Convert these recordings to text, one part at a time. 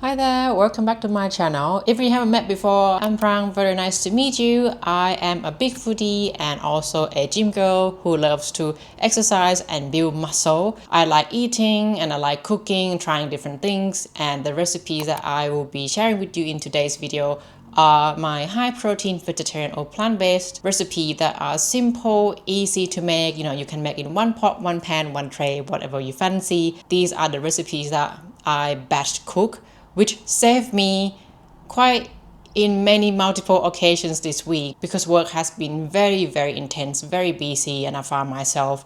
Hi there, welcome back to my channel. If we haven't met before, I'm Prang, very nice to meet you. I am a big foodie and also a gym girl who loves to exercise and build muscle. I like eating and I like cooking, trying different things, and the recipes that I will be sharing with you in today's video are my high protein vegetarian or plant-based recipe that are simple, easy to make. You can make in one pot, one pan, one tray, whatever you fancy. These are the recipes that I batch cook, which saved me quite in many multiple occasions this week because work has been very intense, very busy, and I found myself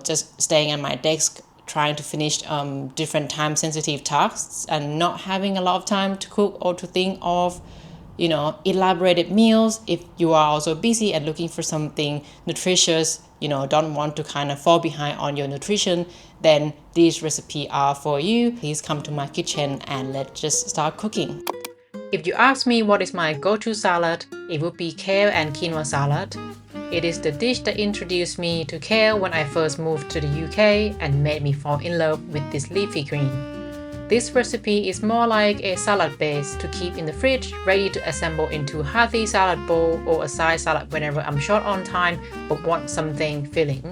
just staying at my desk trying to finish different time sensitive tasks and not having a lot of time to cook or to think of elaborated meals. If you are also busy and looking for something nutritious, don't want to kind of fall behind on your nutrition, then these recipes are for you. Please come to my kitchen and let's just start cooking. If you ask me what is my go-to salad, it would be kale and quinoa salad. It is the dish that introduced me to kale when I first moved to the UK and made me fall in love with this leafy green. This recipe is more like a salad base to keep in the fridge, ready to assemble into a hearty salad bowl or a side salad whenever I'm short on time but want something filling.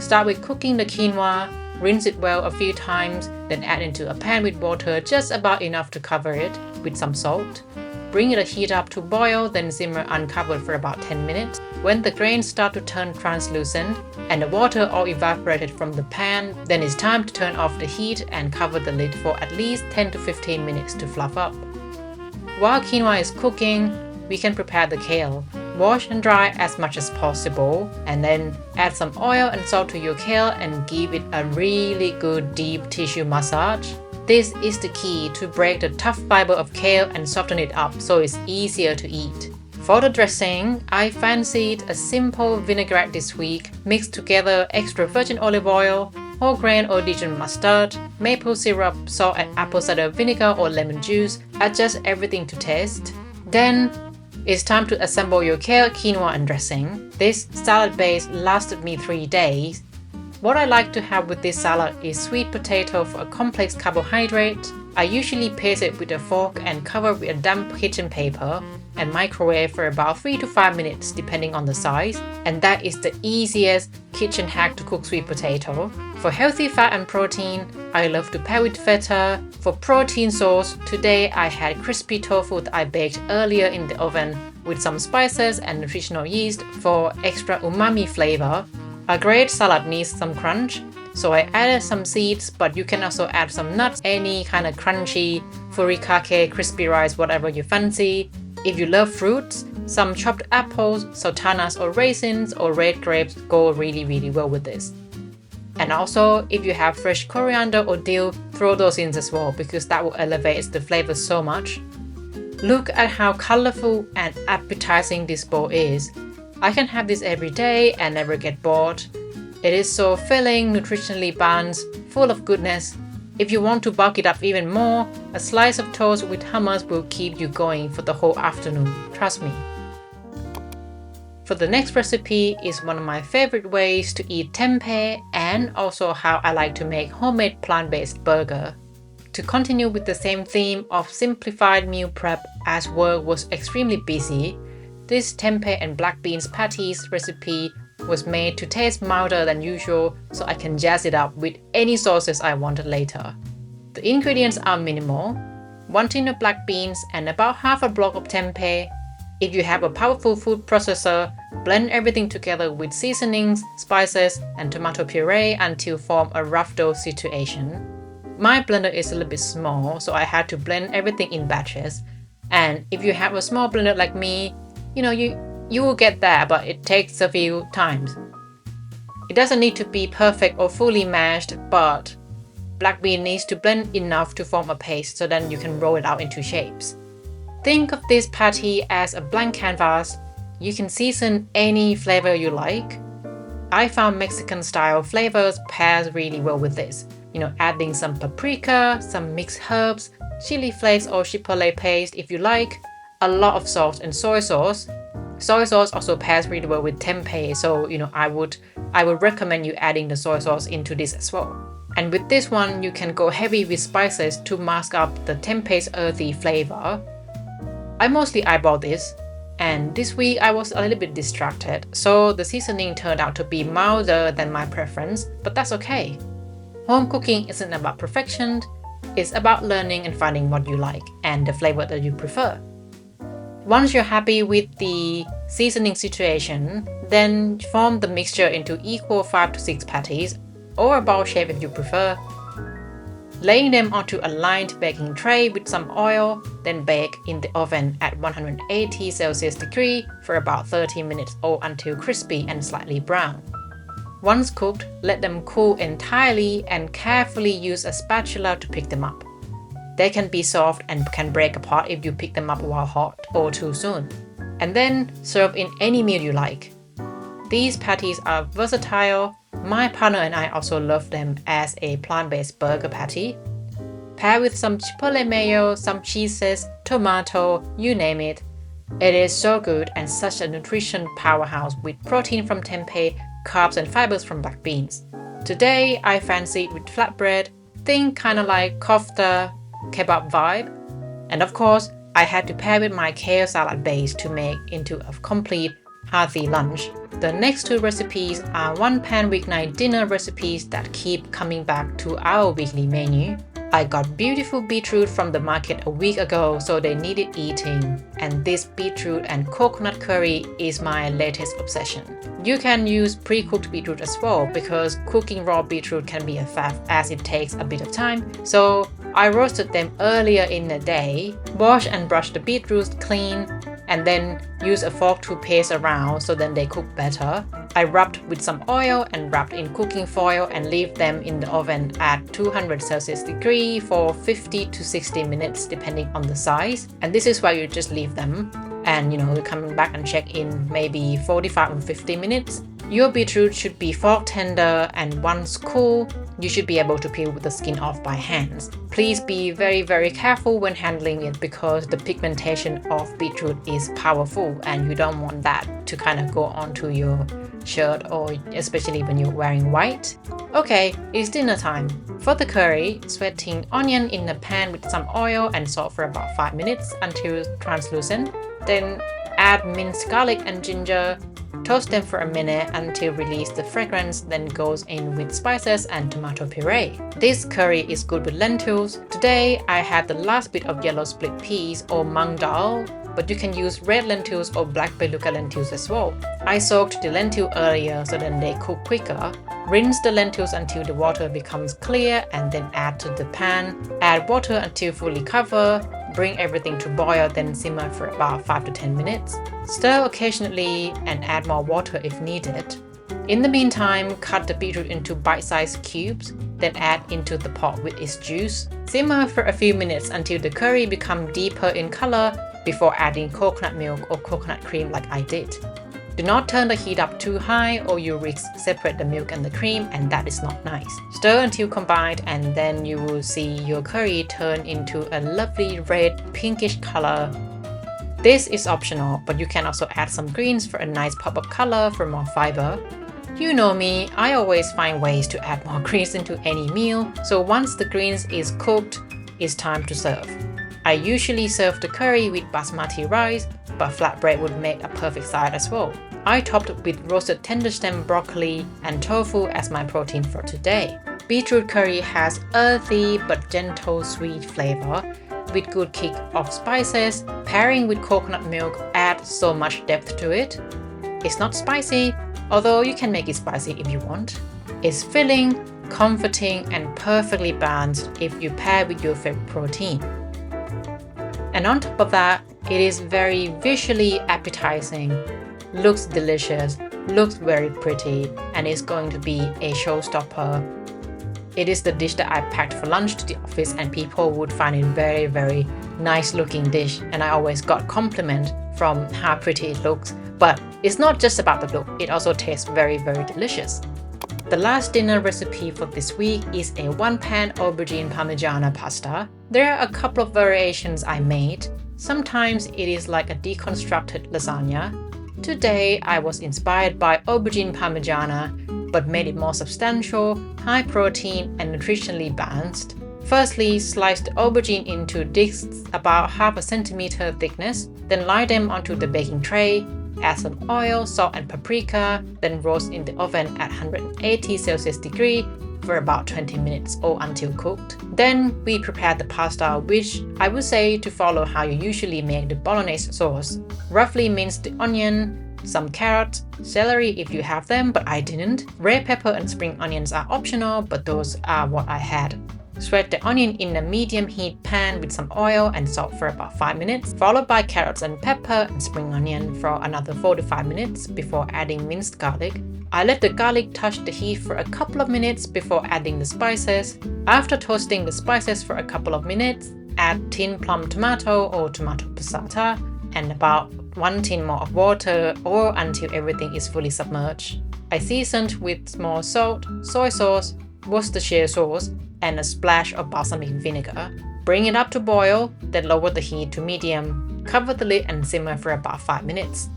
Start with cooking the quinoa, rinse it well a few times, then add into a pan with water just about enough to cover it with some salt. Bring the heat up to boil, then simmer uncovered for about 10 minutes. When the grains start to turn translucent and the water all evaporated from the pan, then it's time to turn off the heat and cover the lid for at least 10 to 15 minutes to fluff up. While quinoa is cooking, we can prepare the kale. Wash and dry as much as possible, and then add some oil and salt to your kale and give it a really good deep tissue massage. This is the key to break the tough fiber of kale and soften it up so it's easier to eat. For the dressing, I fancied a simple vinaigrette this week. Mix together extra virgin olive oil, whole grain or Dijon mustard, maple syrup, salt and apple cider vinegar or lemon juice. Adjust everything to taste. Then it's time to assemble your kale, quinoa and dressing. This salad base lasted me 3 days. What I like to have with this salad is sweet potato for a complex carbohydrate. I usually paste it with a fork and cover with a damp kitchen paper and microwave for about 3 to 5 minutes depending on the size. And that is the easiest kitchen hack to cook sweet potato. For healthy fat and protein, I love to pair with feta. For protein source, today I had crispy tofu that I baked earlier in the oven with some spices and nutritional yeast for extra umami flavor. A great salad needs some crunch, so I added some seeds, but you can also add some nuts, any kind of crunchy, furikake, crispy rice, whatever you fancy. If you love fruits, some chopped apples, sultanas or raisins or red grapes go really well with this. And also, if you have fresh coriander or dill, throw those in as well because that will elevate the flavor so much. Look at how colorful and appetizing this bowl is. I can have this every day and never get bored. It is so filling, nutritionally balanced, full of goodness. If you want to bulk it up even more, a slice of toast with hummus will keep you going for the whole afternoon, trust me. For the next recipe is one of my favorite ways to eat tempeh and also how I like to make homemade plant-based burger. To continue with the same theme of simplified meal prep as work was extremely busy, this tempeh and black beans patties recipe was made to taste milder than usual so I can jazz it up with any sauces I wanted later. The ingredients are minimal: 1 tin of black beans and about half a block of tempeh. If you have a powerful food processor, blend everything together with seasonings, spices and tomato puree until form a rough dough situation. My blender is a little bit small, so I had to blend everything in batches. And if you have a small blender like me, you will get there, but it takes a few times. It doesn't need to be perfect or fully mashed, but black bean needs to blend enough to form a paste so then you can roll it out into shapes. Think of this patty as a blank canvas. You can season any flavor you like. I found Mexican style flavors pairs really well with this. Adding some paprika, some mixed herbs, chili flakes or chipotle paste if you like, a lot of salt and soy sauce. Soy sauce also pairs really well with tempeh, so I would recommend you adding the soy sauce into this as well. And with this one, you can go heavy with spices to mask up the tempeh's earthy flavor. I mostly eyeball this, and this week I was a little bit distracted, so the seasoning turned out to be milder than my preference, but that's okay. Home cooking isn't about perfection, it's about learning and finding what you like and the flavor that you prefer. Once you're happy with the seasoning situation, then form the mixture into equal 5 to 6 patties, or a ball shape if you prefer. Laying them onto a lined baking tray with some oil, then bake in the oven at 180 Celsius degree for about 30 minutes or until crispy and slightly brown. Once cooked, let them cool entirely and carefully use a spatula to pick them up. They can be soft and can break apart if you pick them up while hot or too soon. And then serve in any meal you like. These patties are versatile. My partner and I also love them as a plant-based burger patty. Pair with some chipotle mayo, some cheeses, tomato, you name it. It is so good and such a nutrition powerhouse with protein from tempeh, carbs and fibers from black beans. Today I fancy it with flatbread, think kinda like kofta, kebab vibe. And of course, I had to pair with my kale salad base to make into a complete hearty lunch. The next two recipes are one-pan weeknight dinner recipes that keep coming back to our weekly menu. I got beautiful beetroot from the market a week ago, so they needed eating. And this beetroot and coconut curry is my latest obsession. You can use pre-cooked beetroot as well, because cooking raw beetroot can be a faff as it takes a bit of time. So I roasted them earlier in the day, wash and brush the beetroots clean, and then use a fork to paste around so then they cook better. I rubbed with some oil and wrapped in cooking foil and leave them in the oven at 200 Celsius degree for 50 to 60 minutes depending on the size. And this is where you just leave them and you're coming back and check in maybe 45 or 50 minutes. Your beetroot should be fork tender, and once cool, you should be able to peel the skin off by hands. Please be very careful when handling it because the pigmentation of beetroot is powerful and you don't want that to kind of go onto your shirt, or especially when you're wearing white. Okay, it's dinner time. For the curry, sweating onion in a pan with some oil and salt for about 5 minutes until translucent. Then add minced garlic and ginger. Toast them for a minute until release the fragrance, then goes in with spices and tomato puree. This curry is good with lentils. Today I had the last bit of yellow split peas or mung dal, but you can use red lentils or black beluga lentils as well. I soaked the lentil earlier so then they cook quicker. Rinse the lentils until the water becomes clear and then add to the pan. Add water until fully cover. Bring everything to boil, then simmer for about 5 to 10 minutes. Stir occasionally and add more water if needed. In the meantime, cut the beetroot into bite-sized cubes, then add into the pot with its juice. Simmer for a few minutes until the curry becomes deeper in color before adding coconut milk or coconut cream like I did. Do not turn the heat up too high or you risk separate the milk and the cream, and that is not nice. Stir until combined and then you will see your curry turn into a lovely red pinkish color. This is optional, but you can also add some greens for a nice pop of color for more fiber. You know me, I always find ways to add more greens into any meal, so once the greens is cooked, it's time to serve. I usually serve the curry with basmati rice, but flatbread would make a perfect side as well. I topped with roasted tender stem broccoli and tofu as my protein for today. Beetroot curry has earthy but gentle sweet flavor with good kick of spices. Pairing with coconut milk adds so much depth to it. It's not spicy, although you can make it spicy if you want. It's filling, comforting and perfectly balanced if you pair with your favorite protein. And on top of that, it is very visually appetizing, looks delicious, looks very pretty, and is going to be a showstopper. It is the dish that I packed for lunch to the office and people would find it very nice looking dish, and I always got compliment from how pretty it looks. But it's not just about the look, it also tastes very delicious. The last dinner recipe for this week is a one-pan aubergine parmigiana pasta. There are a couple of variations I made. Sometimes it is like a deconstructed lasagna. Today I was inspired by aubergine parmigiana but made it more substantial, high protein, and nutritionally balanced. Firstly, slice the aubergine into discs about half a centimeter thickness, then lie them onto the baking tray, add some oil, salt and paprika, then roast in the oven at 180 Celsius degree for about 20 minutes or until cooked. Then we prepare the pasta, which I would say to follow how you usually make the bolognese sauce. Roughly mince the onion, some carrots, celery if you have them, but I didn't. Red pepper and spring onions are optional, but those are what I had. Shred the onion in a medium heat pan with some oil and salt for about 5 minutes, followed by carrots and pepper and spring onion for another 4 to 5 minutes before adding minced garlic. I let the garlic touch the heat for a couple of minutes before adding the spices. After toasting the spices for a couple of minutes, add tin plum tomato or tomato passata and about 1 tin more of water or until everything is fully submerged. I seasoned with small salt, soy sauce, Worcestershire sauce, and a splash of balsamic vinegar. Bring it up to boil, then lower the heat to medium. Cover the lid and simmer for about 5 minutes.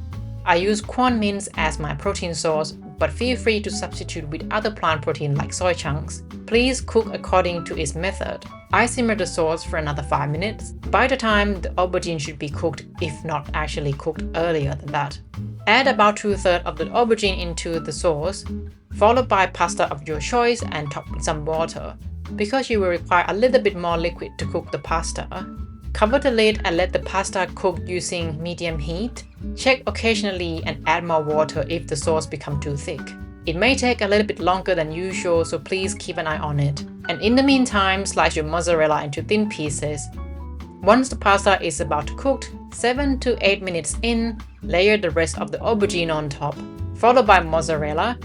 I use corn mince as my protein source, but feel free to substitute with other plant protein like soy chunks. Please cook according to its method. I simmer the sauce for another 5 minutes. By the time, the aubergine should be cooked, if not actually cooked earlier than that. Add about 2/3 of the aubergine into the sauce, followed by pasta of your choice and top with some water. Because you will require a little bit more liquid to cook the pasta, cover the lid and let the pasta cook using medium heat. Check occasionally and add more water if the sauce becomes too thick. It may take a little bit longer than usual, so please keep an eye on it. And in the meantime, slice your mozzarella into thin pieces. Once the pasta is about cooked, 7 to 8 minutes in, layer the rest of the aubergine on top, followed by mozzarella.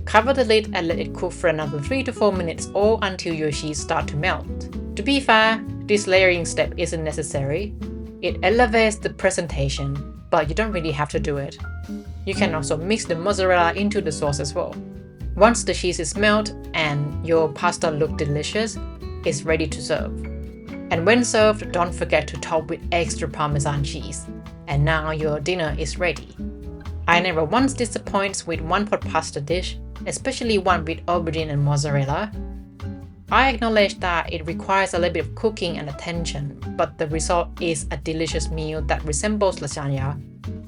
Cover the lid and let it cook for another 3 to 4 minutes or until your cheese starts to melt. To be fair, this layering step isn't necessary. It elevates the presentation, but you don't really have to do it. You can also mix the mozzarella into the sauce as well. Once the cheese is melted and your pasta looks delicious, it's ready to serve. And when served, don't forget to top with extra Parmesan cheese. And now your dinner is ready. I never once disappoint with one-pot pasta dish, especially one with aubergine and mozzarella. I acknowledge that it requires a little bit of cooking and attention, but the result is a delicious meal that resembles lasagna,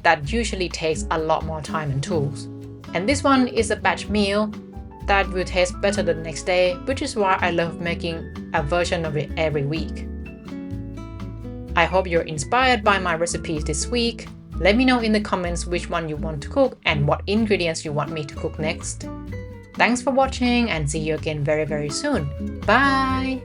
that usually takes a lot more time and tools. And this one is a batch meal that will taste better the next day, which is why I love making a version of it every week. I hope you're inspired by my recipes this week. Let me know in the comments which one you want to cook and what ingredients you want me to cook next. Thanks for watching and see you again very soon. Bye!